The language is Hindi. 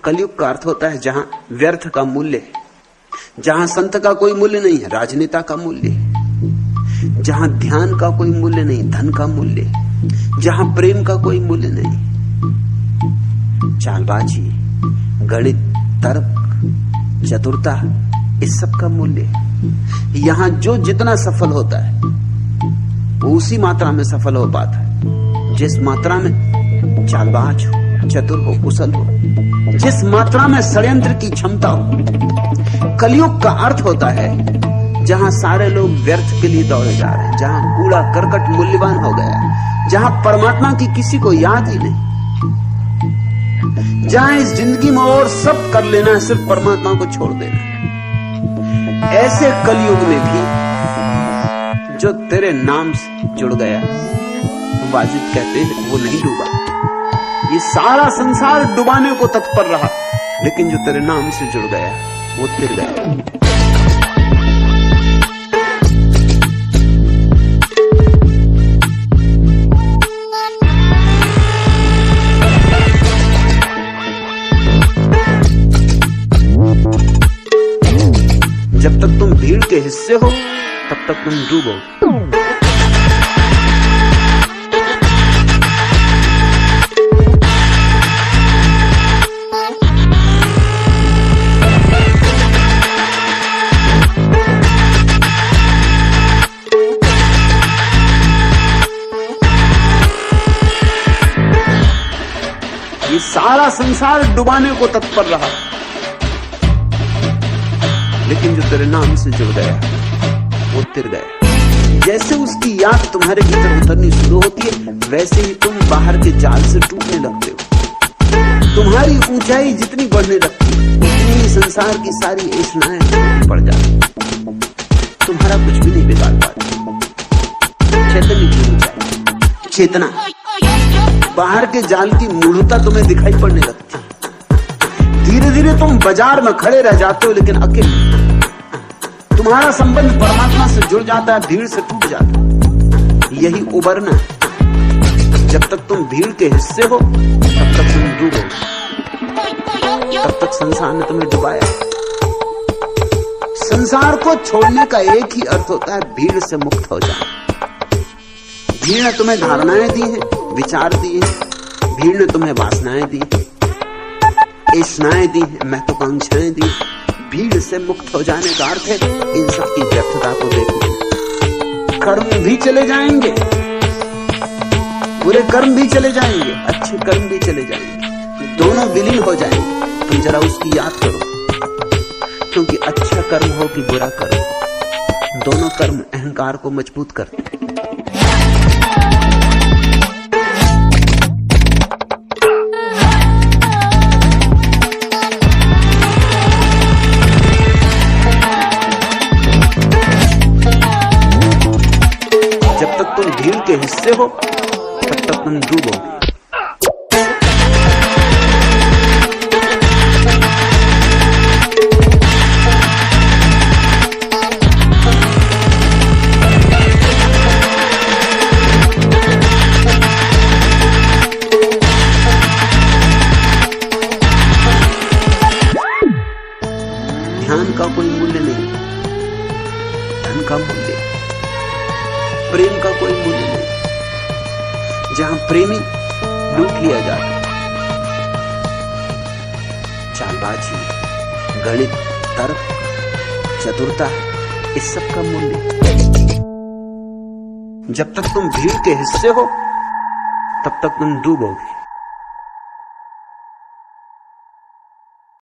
कलयुग का अर्थ होता है जहां व्यर्थ का मूल्य है, जहां संत का कोई मूल्य नहीं है, राजनेता का मूल्य है, जहां ध्यान का कोई मूल्य नहीं, धन का मूल्य है, जहां प्रेम का कोई मूल्य नहीं, चालबाजी, गणित, तर्क, चतुरता, इस सब का मूल्य है। यहां जो जितना सफल होता है वो उसी मात्रा में सफल हो पाता है जिस मात्रा में चालबाज हो, चतुर हो, कुशल हो, जिस मात्रा में षड्यंत्र की क्षमता हो। कलयुग का अर्थ होता है जहां सारे लोग व्यर्थ के लिए दौड़े जा रहे हैं, जहां कूड़ा करकट मूल्यवान हो गया, जहां परमात्मा की किसी को याद ही नहीं, जहां इस जिंदगी में और सब कर लेना है, सिर्फ परमात्मा को छोड़ देना है। ऐसे कलयुग में भी जो तेरे नाम से जुड़ गया, वाजिद कहते हैं, वो नहीं डूबा। ये सारा संसार डुबाने को तत्पर रहा, लेकिन जो तेरे नाम से जुड़ गया वो तिर गया। जब तक तुम भीड़ के हिस्से हो तब तक तुम डूबो। ये सारा संसार डुबाने को तत्पर रहा, लेकिन जो तेरे नाम से जुड़ गया वो तिर गया। जैसे उसकी याद तुम्हारे भीतर उतरनी शुरू होती है, वैसे ही तुम बाहर के जाल से टूटने लगते हो। तुम्हारी ऊंचाई जितनी बढ़ने लगती है, उतनी ही संसार की सारी ऐशनाएं बढ़ जाती। तुम्हारा कुछ भी नहीं बिगाड़ पाता। चैतन्य की ऊंचाई, चेतना, बाहर के जाल की मूढ़ता तुम्हें दिखाई पड़ने लगती है। धीरे धीरे तुम बाजार में खड़े रह जाते हो, लेकिन अकेले। तुम्हारा संबंध परमात्मा से जुड़ जाता है, भीड़ से टूट जाता है। यही उबरना। जब तक तुम भीड़ के हिस्से हो तब तक तुम डूबो, तब तक संसार ने तुम्हें डुबाया। संसार को छोड़ने का एक ही अर्थ होता है, भीड़ से मुक्त हो जाना। भीड़ ने तुम्हें धारणाएं दी हैं, विचार दिए, भीड़ ने तुम्हें वासनाएं दी, ऐशनाएं दी, महत्वाकांक्षाएं दी। भीड़ से मुक्त हो जाने का अर्थ है इन सब की व्यर्थता को देखना। कर्म भी चले जाएंगे, बुरे कर्म भी चले जाएंगे, अच्छे कर्म भी चले जाएंगे, दोनों विलीन हो जाएंगे। तुम जरा उसकी याद करो, क्योंकि अच्छा कर्म हो कि बुरा कर्म, दोनों कर्म अहंकार को मजबूत करते हैं। जब तक तुम भीड़ के हिस्से हो तब तक तुम डूबो। ध्यान का कोई मूल्य नहीं, धन का मूल्य, प्रेम का कोई मूल्य नहीं। जहां प्रेमी लूट लिया जाता, चालबाजी, गणित, तर्क, चतुरता, इस सब का मूल्य। जब तक तुम भीड़ के हिस्से हो तब तक तुम डूबोगे।